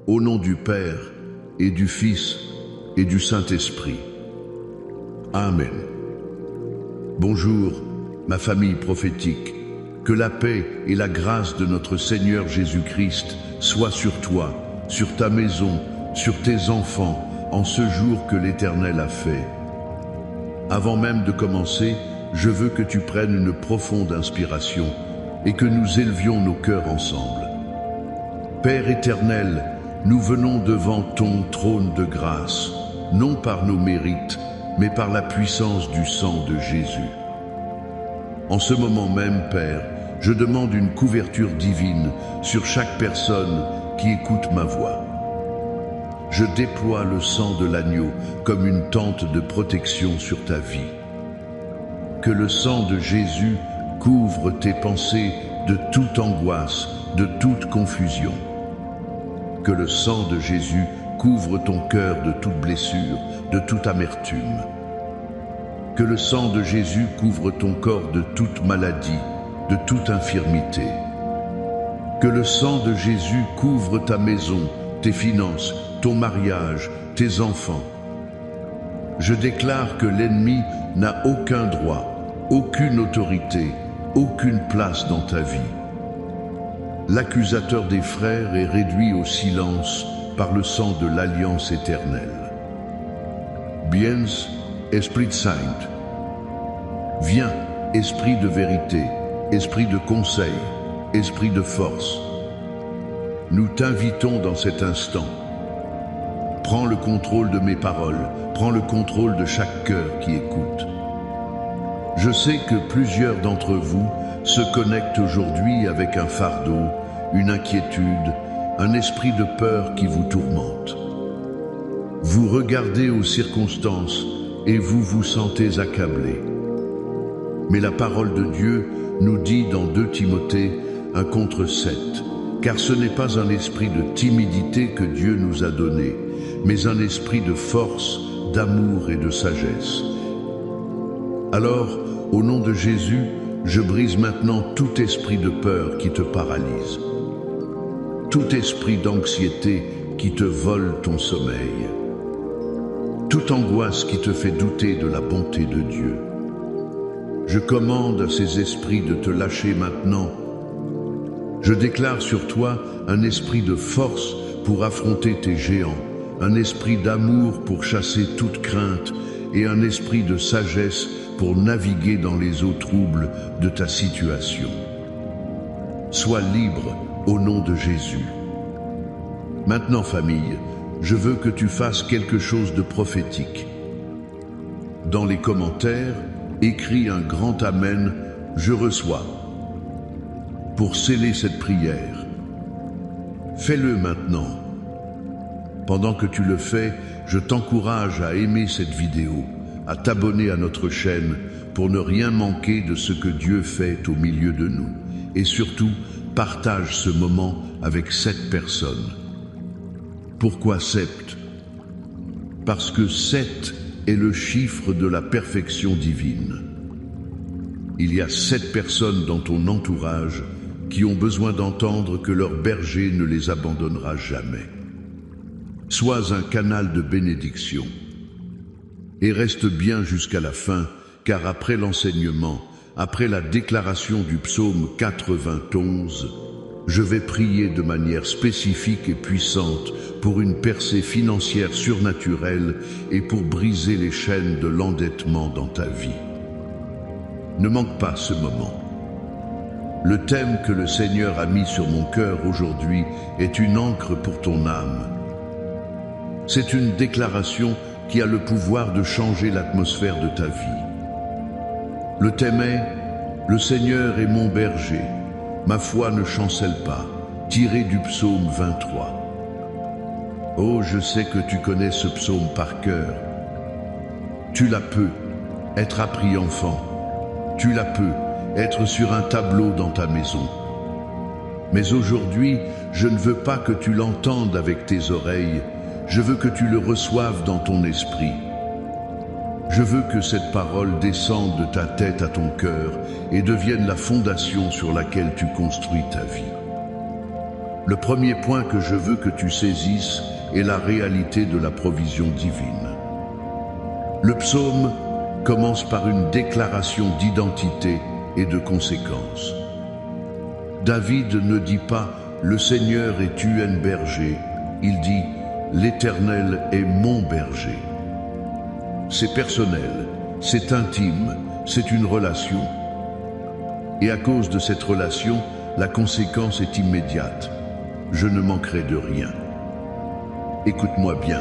Au nom du Père, et du Fils, et du Saint-Esprit. Amen. Bonjour, ma famille prophétique. Que la paix et la grâce de notre Seigneur Jésus-Christ soient sur toi, sur ta maison, sur tes enfants, en ce jour que l'Éternel a fait. Avant même de commencer, je veux que tu prennes une profonde inspiration et que nous élevions nos cœurs ensemble. Père éternel, nous venons devant ton trône de grâce, non par nos mérites, mais par la puissance du sang de Jésus. En ce moment même, Père, je demande une couverture divine sur chaque personne qui écoute ma voix. Je déploie le sang de l'agneau comme une tente de protection sur ta vie. Que le sang de Jésus couvre tes pensées de toute angoisse, de toute confusion. Que le sang de Jésus couvre ton cœur de toute blessure, de toute amertume. Que le sang de Jésus couvre ton corps de toute maladie, de toute infirmité. Que le sang de Jésus couvre ta maison, tes finances, ton mariage, tes enfants. Je déclare que l'ennemi n'a aucun droit, aucune autorité, aucune place dans ta vie. L'accusateur des frères est réduit au silence par le sang de l'alliance éternelle. Viens, Esprit Saint. Viens, Esprit de vérité, Esprit de conseil, Esprit de force. Nous t'invitons dans cet instant. Prends le contrôle de mes paroles, prends le contrôle de chaque cœur qui écoute. Je sais que plusieurs d'entre vous se connectent aujourd'hui avec un fardeau, une inquiétude, un esprit de peur qui vous tourmente. Vous regardez aux circonstances et vous vous sentez accablé. Mais la parole de Dieu nous dit dans 2 Timothée 1:7, car ce n'est pas un esprit de timidité que Dieu nous a donné, mais un esprit de force, d'amour et de sagesse. Alors, au nom de Jésus, je brise maintenant tout esprit de peur qui te paralyse, tout esprit d'anxiété qui te vole ton sommeil, toute angoisse qui te fait douter de la bonté de Dieu. Je commande à ces esprits de te lâcher maintenant. Je déclare sur toi un esprit de force pour affronter tes géants, un esprit d'amour pour chasser toute crainte et un esprit de sagesse pour naviguer dans les eaux troubles de ta situation. Sois libre au nom de Jésus. Maintenant, famille, je veux que tu fasses quelque chose de prophétique. Dans les commentaires, écris un grand Amen, je reçois. Pour sceller cette prière, fais-le maintenant. Pendant que tu le fais, je t'encourage à aimer cette vidéo, à t'abonner à notre chaîne pour ne rien manquer de ce que Dieu fait au milieu de nous. Et surtout, partage ce moment avec 7 personnes. Pourquoi 7? Parce que 7 est le chiffre de la perfection divine. Il y a 7 personnes dans ton entourage qui ont besoin d'entendre que leur berger ne les abandonnera jamais. Sois un canal de bénédiction. Et reste bien jusqu'à la fin, car après l'enseignement, après la déclaration du psaume 91, je vais prier de manière spécifique et puissante pour une percée financière surnaturelle et pour briser les chaînes de l'endettement dans ta vie. Ne manque pas ce moment. Le thème que le Seigneur a mis sur mon cœur aujourd'hui est une encre pour ton âme. C'est une déclaration qui a le pouvoir de changer l'atmosphère de ta vie. Le thème est « Le Seigneur est mon berger, ma foi ne chancelle pas », tiré du psaume 23. Oh, je sais que tu connais ce psaume par cœur. Tu la peux, être appris enfant. Tu la peux, être sur un tableau dans ta maison. Mais aujourd'hui, je ne veux pas que tu l'entendes avec tes oreilles, je veux que tu le reçoives dans ton esprit. Je veux que cette parole descende de ta tête à ton cœur et devienne la fondation sur laquelle tu construis ta vie. Le premier point que je veux que tu saisisses est la réalité de la provision divine. Le psaume commence par une déclaration d'identité et de conséquence. David ne dit pas « Le Seigneur est un berger », il dit « L'Éternel est mon berger ». C'est personnel, c'est intime, c'est une relation. Et à cause de cette relation, la conséquence est immédiate. Je ne manquerai de rien. Écoute-moi bien.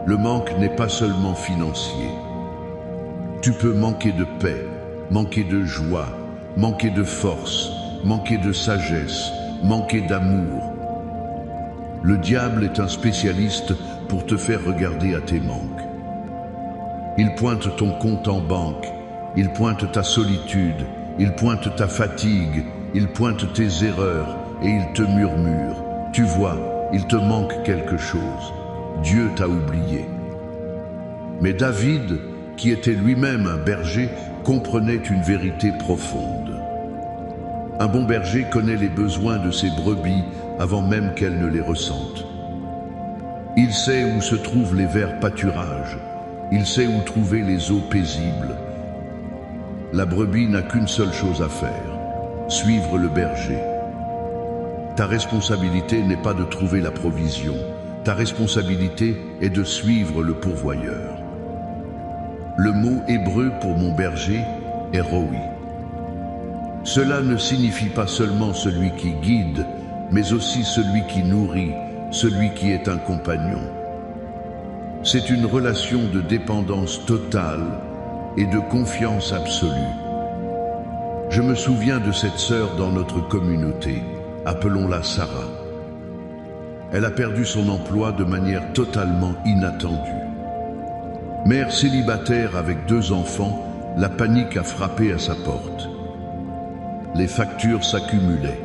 Le manque n'est pas seulement financier. Tu peux manquer de paix, manquer de joie, manquer de force, manquer de sagesse, manquer d'amour. Le diable est un spécialiste pour te faire regarder à tes manques. Il pointe ton compte en banque, il pointe ta solitude, il pointe ta fatigue, il pointe tes erreurs et il te murmure. Tu vois, il te manque quelque chose. Dieu t'a oublié. Mais David, qui était lui-même un berger, comprenait une vérité profonde. Un bon berger connaît les besoins de ses brebis avant même qu'elles ne les ressentent. Il sait où se trouvent les verts pâturages. Il sait où trouver les eaux paisibles. La brebis n'a qu'une seule chose à faire, suivre le berger. Ta responsabilité n'est pas de trouver la provision. Ta responsabilité est de suivre le pourvoyeur. Le mot hébreu pour mon berger est roi. Cela ne signifie pas seulement celui qui guide, mais aussi celui qui nourrit, celui qui est un compagnon. C'est une relation de dépendance totale et de confiance absolue. Je me souviens de cette sœur dans notre communauté, appelons-la Sarah. Elle a perdu son emploi de manière totalement inattendue. Mère célibataire avec 2 enfants, la panique a frappé à sa porte. Les factures s'accumulaient.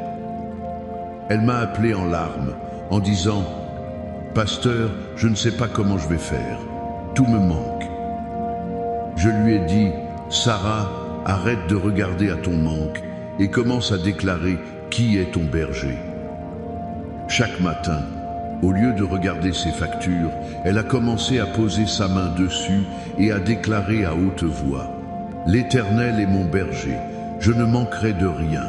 Elle m'a appelé en larmes, en disant « Pasteur, je ne sais pas comment je vais faire. Tout me manque. » Je lui ai dit « Sarah, arrête de regarder à ton manque et commence à déclarer qui est ton berger. » Chaque matin, au lieu de regarder ses factures, elle a commencé à poser sa main dessus et à déclarer à haute voix « L'Éternel est mon berger, je ne manquerai de rien. »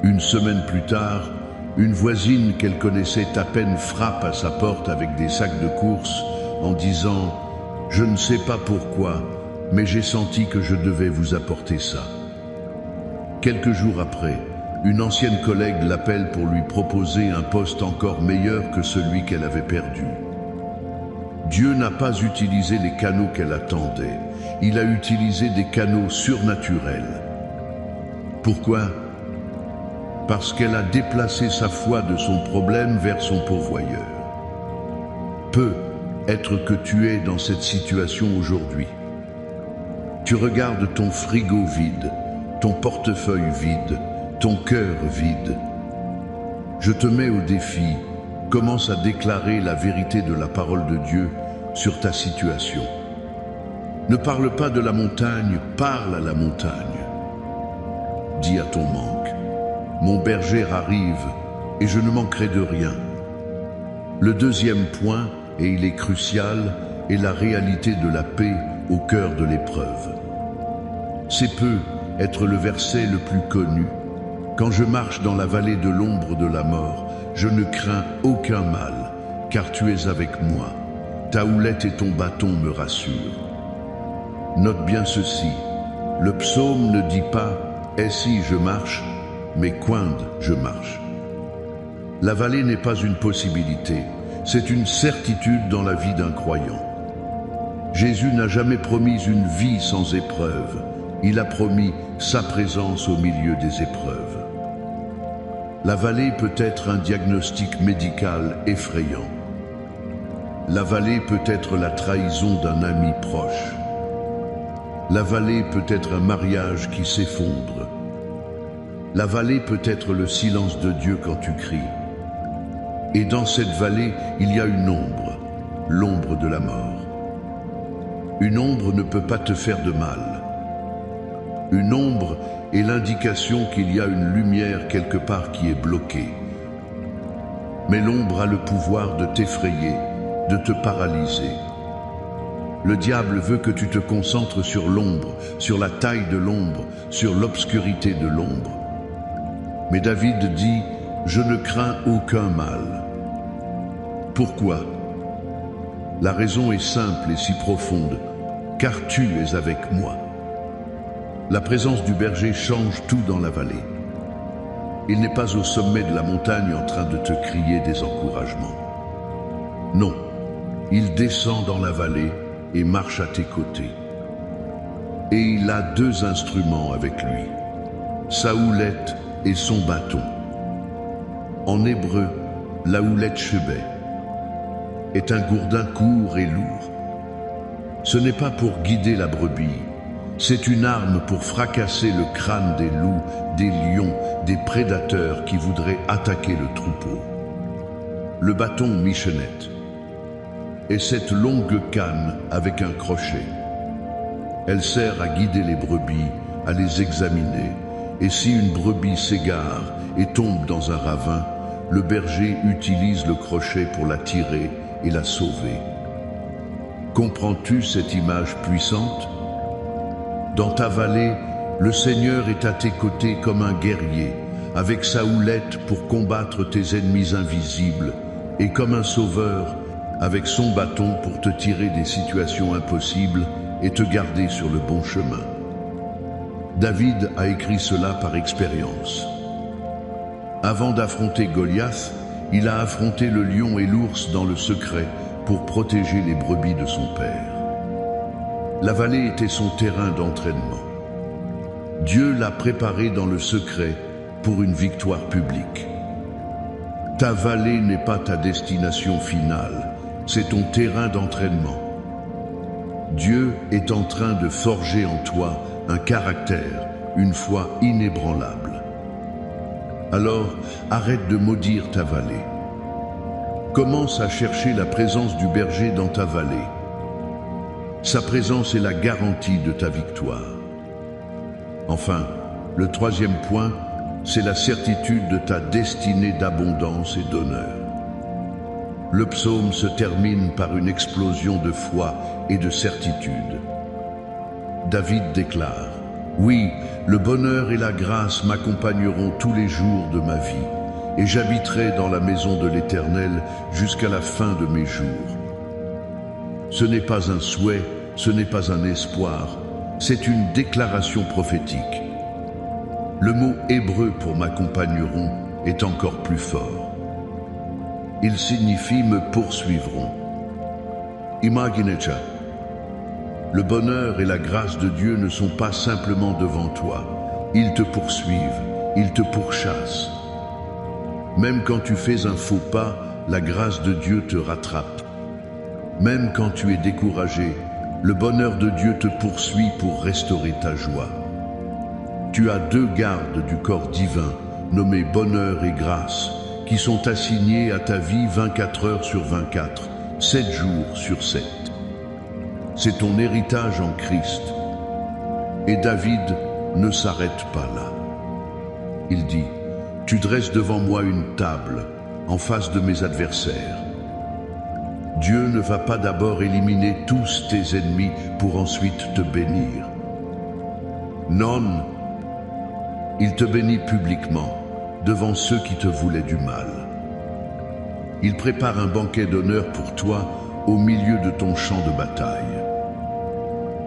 Une semaine plus tard, une voisine qu'elle connaissait à peine frappe à sa porte avec des sacs de courses en disant « Je ne sais pas pourquoi, mais j'ai senti que je devais vous apporter ça. » Quelques jours après, une ancienne collègue l'appelle pour lui proposer un poste encore meilleur que celui qu'elle avait perdu. Dieu n'a pas utilisé les canaux qu'elle attendait, il a utilisé des canaux surnaturels. Pourquoi ? Parce qu'elle a déplacé sa foi de son problème vers son pourvoyeur. Peut être que tu es dans cette situation aujourd'hui. Tu regardes ton frigo vide, ton portefeuille vide, ton cœur vide. Je te mets au défi, commence à déclarer la vérité de la parole de Dieu sur ta situation. Ne parle pas de la montagne, parle à la montagne. Dis à ton manque, mon berger arrive et je ne manquerai de rien. Le deuxième point, et il est crucial, est la réalité de la paix au cœur de l'épreuve. C'est peut être le verset le plus connu. Quand je marche dans la vallée de l'ombre de la mort, je ne crains aucun mal, car tu es avec moi. Ta houlette et ton bâton me rassurent. Note bien ceci, le psaume ne dit pas « Et si je marche », mais « Quand je marche ». La vallée n'est pas une possibilité, c'est une certitude dans la vie d'un croyant. Jésus n'a jamais promis une vie sans épreuve, il a promis sa présence au milieu des épreuves. La vallée peut être un diagnostic médical effrayant. La vallée peut être la trahison d'un ami proche. La vallée peut être un mariage qui s'effondre. La vallée peut être le silence de Dieu quand tu cries. Et dans cette vallée, il y a une ombre, l'ombre de la mort. Une ombre ne peut pas te faire de mal. Une ombre est l'indication qu'il y a une lumière quelque part qui est bloquée. Mais l'ombre a le pouvoir de t'effrayer, de te paralyser. Le diable veut que tu te concentres sur l'ombre, sur la taille de l'ombre, sur l'obscurité de l'ombre. Mais David dit, « Je ne crains aucun mal ». Pourquoi? La raison est simple et si profonde, car tu es avec moi. La présence du berger change tout dans la vallée. Il n'est pas au sommet de la montagne en train de te crier des encouragements. Non, il descend dans la vallée et marche à tes côtés. Et il a deux instruments avec lui, sa houlette et son bâton. En hébreu, la houlette shebeh est un gourdin court et lourd. Ce n'est pas pour guider la brebis, c'est une arme pour fracasser le crâne des loups, des lions, des prédateurs qui voudraient attaquer le troupeau. Le bâton michonnette est cette longue canne avec un crochet. Elle sert à guider les brebis, à les examiner, et si une brebis s'égare et tombe dans un ravin, le berger utilise le crochet pour la tirer et la sauver. Comprends-tu cette image puissante? Dans ta vallée, le Seigneur est à tes côtés comme un guerrier, avec sa houlette pour combattre tes ennemis invisibles, et comme un sauveur, avec son bâton pour te tirer des situations impossibles et te garder sur le bon chemin. David a écrit cela par expérience. Avant d'affronter Goliath, il a affronté le lion et l'ours dans le secret pour protéger les brebis de son père. La vallée était son terrain d'entraînement. Dieu l'a préparé dans le secret pour une victoire publique. Ta vallée n'est pas ta destination finale, c'est ton terrain d'entraînement. Dieu est en train de forger en toi un caractère, une foi inébranlable. Alors, arrête de maudire ta vallée. Commence à chercher la présence du berger dans ta vallée. Sa présence est la garantie de ta victoire. Enfin, le troisième point, c'est la certitude de ta destinée d'abondance et d'honneur. Le psaume se termine par une explosion de foi et de certitude. David déclare, « Oui, le bonheur et la grâce m'accompagneront tous les jours de ma vie, et j'habiterai dans la maison de l'Éternel jusqu'à la fin de mes jours. » Ce n'est pas un souhait, ce n'est pas un espoir, c'est une déclaration prophétique. Le mot hébreu pour m'accompagneront est encore plus fort. Il signifie me poursuivront. Imaginecha. Le bonheur et la grâce de Dieu ne sont pas simplement devant toi. Ils te poursuivent, ils te pourchassent. Même quand tu fais un faux pas, la grâce de Dieu te rattrape. Même quand tu es découragé, le bonheur de Dieu te poursuit pour restaurer ta joie. Tu as deux gardes du corps divin, nommés bonheur et grâce, qui sont assignés à ta vie 24 heures sur 24, 7 jours sur 7. C'est ton héritage en Christ. Et David ne s'arrête pas là. Il dit, « Tu dresses devant moi une table, en face de mes adversaires. » Dieu ne va pas d'abord éliminer tous tes ennemis pour ensuite te bénir. Non, il te bénit publiquement, devant ceux qui te voulaient du mal. Il prépare un banquet d'honneur pour toi au milieu de ton champ de bataille.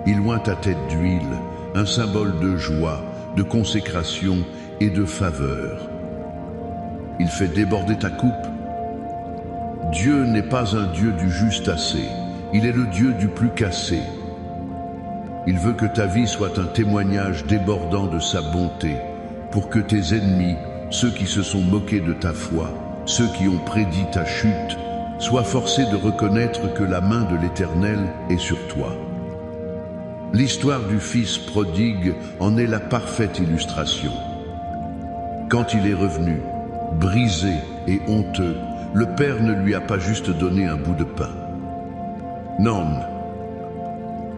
Il oint ta tête d'huile, un symbole de joie, de consécration et de faveur. Il fait déborder ta coupe. Dieu n'est pas un Dieu du juste assez, il est le Dieu du plus qu'assez. Il veut que ta vie soit un témoignage débordant de sa bonté, pour que tes ennemis, ceux qui se sont moqués de ta foi, ceux qui ont prédit ta chute, soient forcés de reconnaître que la main de l'Éternel est sur toi. L'histoire du fils prodigue en est la parfaite illustration. Quand il est revenu, brisé et honteux, le père ne lui a pas juste donné un bout de pain. Non,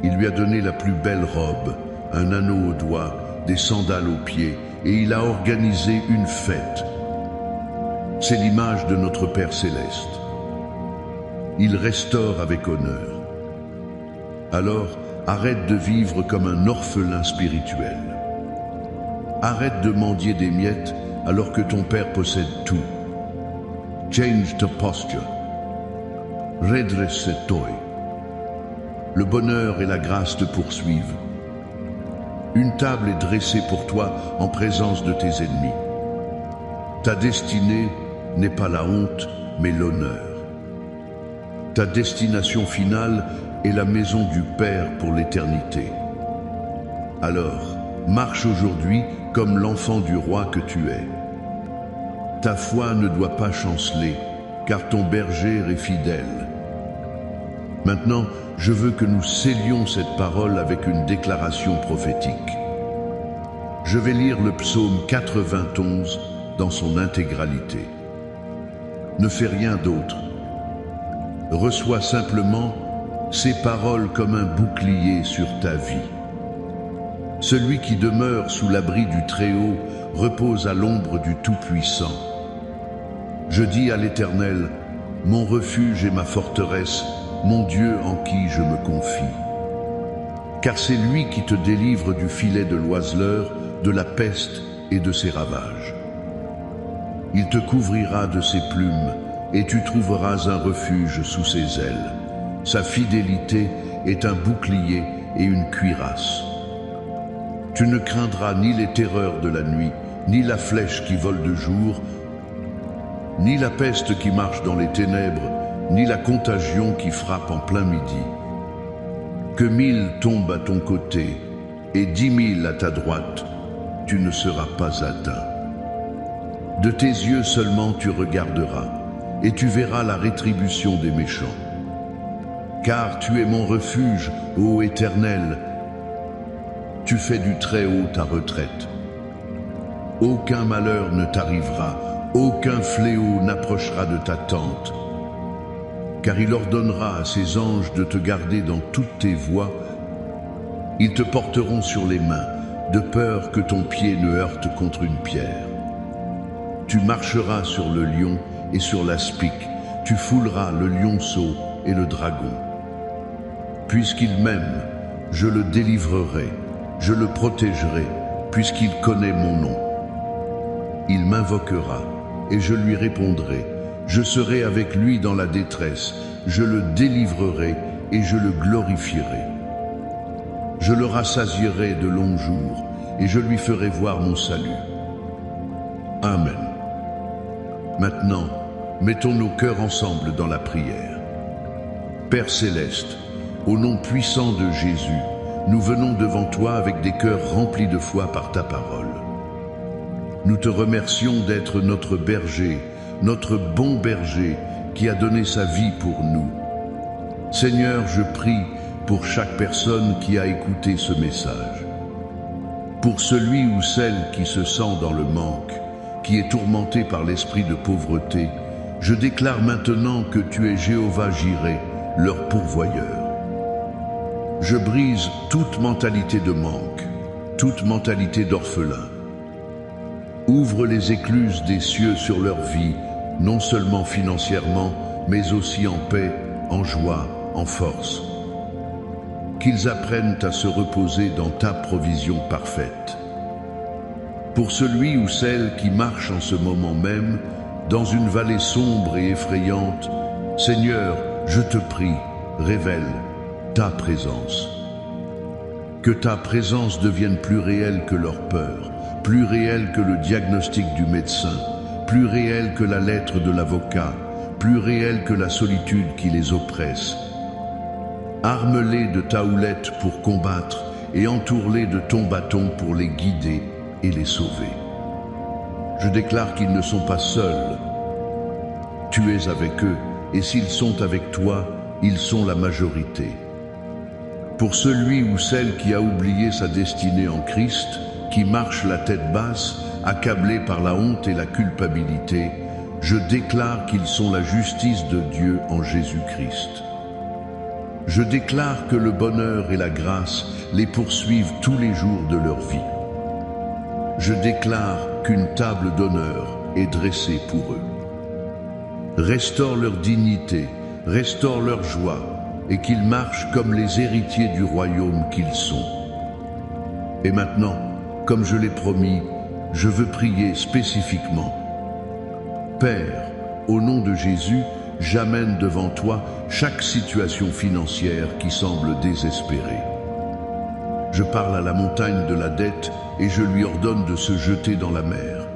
il lui a donné la plus belle robe, un anneau au doigt, des sandales aux pieds, et il a organisé une fête. C'est l'image de notre Père céleste. Il restaure avec honneur. Alors, arrête de vivre comme un orphelin spirituel. Arrête de mendier des miettes alors que ton Père possède tout. Change the posture. Redresse-toi. Le bonheur et la grâce te poursuivent. Une table est dressée pour toi en présence de tes ennemis. Ta destinée n'est pas la honte, mais l'honneur. Ta destination finale est la maison du Père pour l'éternité. Alors, marche aujourd'hui comme l'enfant du roi que tu es. Ta foi ne doit pas chanceler, car ton berger est fidèle. Maintenant, je veux que nous scellions cette parole avec une déclaration prophétique. Je vais lire le psaume 91 dans son intégralité. Ne fais rien d'autre. Reçois simplement ces paroles comme un bouclier sur ta vie. Celui qui demeure sous l'abri du Très-Haut repose à l'ombre du Tout-Puissant. Je dis à l'Éternel, mon refuge et ma forteresse, mon Dieu en qui je me confie. Car c'est lui qui te délivre du filet de l'oiseleur, de la peste et de ses ravages. Il te couvrira de ses plumes, et tu trouveras un refuge sous ses ailes. Sa fidélité est un bouclier et une cuirasse. Tu ne craindras ni les terreurs de la nuit, ni la flèche qui vole de jour, ni la peste qui marche dans les ténèbres, ni la contagion qui frappe en plein midi. Que 1000 tombent à ton côté et 10 000 à ta droite, tu ne seras pas atteint. De tes yeux seulement tu regarderas, et tu verras la rétribution des méchants. Car tu es mon refuge, ô Éternel, tu fais du Très-Haut ta retraite. Aucun malheur ne t'arrivera, aucun fléau n'approchera de ta tente. Car il ordonnera à ses anges de te garder dans toutes tes voies. Ils te porteront sur les mains, de peur que ton pied ne heurte contre une pierre. Tu marcheras sur le lion et sur l'aspic, tu fouleras le lionceau et le dragon. Puisqu'il m'aime, je le délivrerai, je le protégerai, puisqu'il connaît mon nom. Il m'invoquera, et je lui répondrai. Je serai avec lui dans la détresse, je le délivrerai et je le glorifierai. Je le rassasierai de longs jours, et je lui ferai voir mon salut. Amen. Maintenant, mettons nos cœurs ensemble dans la prière. Père céleste, au nom puissant de Jésus, nous venons devant toi avec des cœurs remplis de foi par ta parole. Nous te remercions d'être notre berger, notre bon berger qui a donné sa vie pour nous. Seigneur, je prie pour chaque personne qui a écouté ce message. Pour celui ou celle qui se sent dans le manque, qui est tourmenté par l'esprit de pauvreté, je déclare maintenant que tu es Jéhovah Jireh, leur pourvoyeur. Je brise toute mentalité de manque, toute mentalité d'orphelin. Ouvre les écluses des cieux sur leur vie, non seulement financièrement, mais aussi en paix, en joie, en force. Qu'ils apprennent à se reposer dans ta provision parfaite. Pour celui ou celle qui marche en ce moment même, dans une vallée sombre et effrayante, Seigneur, je te prie, révèle ta présence. Que ta présence devienne plus réelle que leur peur, plus réelle que le diagnostic du médecin, plus réelle que la lettre de l'avocat, plus réelle que la solitude qui les oppresse. Arme-les de ta houlette pour combattre et entoure-les de ton bâton pour les guider et les sauver. Je déclare qu'ils ne sont pas seuls. Tu es avec eux, et s'ils sont avec toi, ils sont la majorité. Pour celui ou celle qui a oublié sa destinée en Christ, qui marche la tête basse, accablé par la honte et la culpabilité, je déclare qu'ils sont la justice de Dieu en Jésus-Christ. Je déclare que le bonheur et la grâce les poursuivent tous les jours de leur vie. je déclare qu'une table d'honneur est dressée pour eux. Restaure leur dignité, restaure leur joie, et qu'ils marchent comme les héritiers du royaume qu'ils sont. Et maintenant, comme je l'ai promis, je veux prier spécifiquement. Père, au nom de Jésus, j'amène devant toi chaque situation financière qui semble désespérée. Je parle à la montagne de la dette et je lui ordonne de se jeter dans la mer.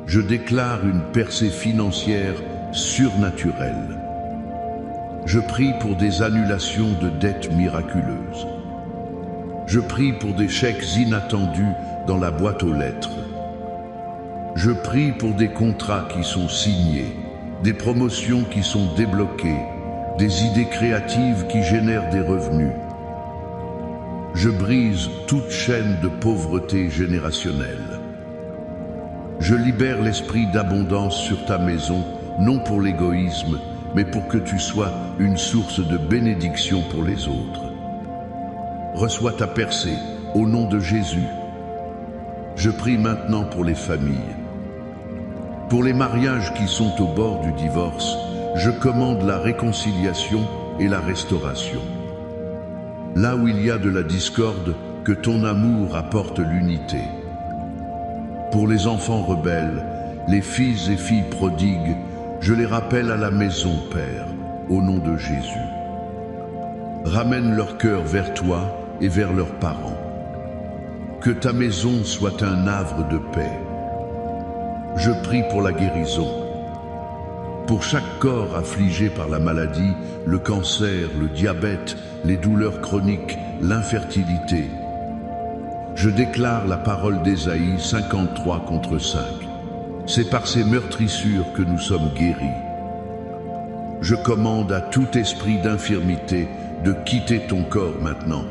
Je déclare une percée financière surnaturelle. Je prie pour des annulations de dettes miraculeuses. Je prie pour des chèques inattendus dans la boîte aux lettres. Je prie pour des contrats qui sont signés, des promotions qui sont débloquées, des idées créatives qui génèrent des revenus. Je brise toute chaîne de pauvreté générationnelle. Je libère l'esprit d'abondance sur ta maison, non pour l'égoïsme, mais pour que tu sois une source de bénédiction pour les autres. Reçois ta percée, au nom de Jésus. Je prie maintenant pour les familles. Pour les mariages qui sont au bord du divorce, je commande la réconciliation et la restauration. Là où il y a de la discorde, que ton amour apporte l'unité. Pour les enfants rebelles, les fils et filles prodigues, je les rappelle à la maison, Père, au nom de Jésus. Ramène leur cœur vers toi et vers leurs parents. Que ta maison soit un havre de paix. Je prie pour la guérison. Pour chaque corps affligé par la maladie, le cancer, le diabète, les douleurs chroniques, l'infertilité. Je déclare la parole d'Ésaïe 53:5. C'est par ces meurtrissures que nous sommes guéris. Je commande à tout esprit d'infirmité de quitter ton corps maintenant.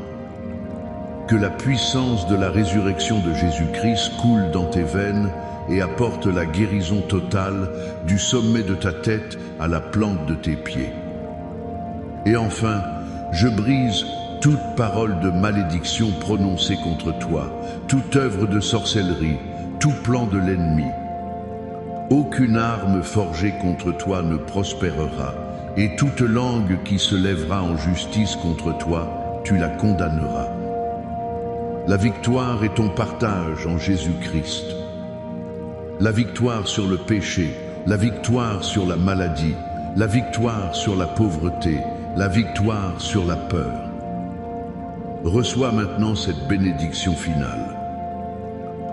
Que la puissance de la résurrection de Jésus-Christ coule dans tes veines et apporte la guérison totale du sommet de ta tête à la plante de tes pieds. Et enfin, je brise toute parole de malédiction prononcée contre toi, toute œuvre de sorcellerie, tout plan de l'ennemi. Aucune arme forgée contre toi ne prospérera, et toute langue qui se lèvera en justice contre toi, tu la condamneras. La victoire est ton partage en Jésus-Christ. La victoire sur le péché, la victoire sur la maladie, la victoire sur la pauvreté, la victoire sur la peur. Reçois maintenant cette bénédiction finale.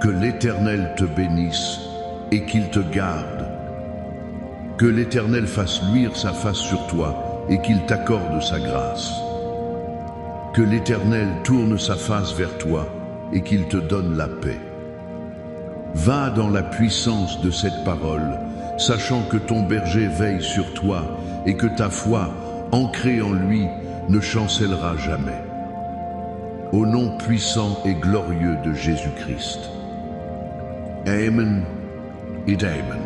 Que l'Éternel te bénisse et qu'il te garde. Que l'Éternel fasse luire sa face sur toi et qu'il t'accorde sa grâce. Que l'Éternel tourne sa face vers toi et qu'il te donne la paix. Va dans la puissance de cette parole, sachant que ton berger veille sur toi et que ta foi, ancrée en lui, ne chancellera jamais. Au nom puissant et glorieux de Jésus-Christ. Amen et Amen.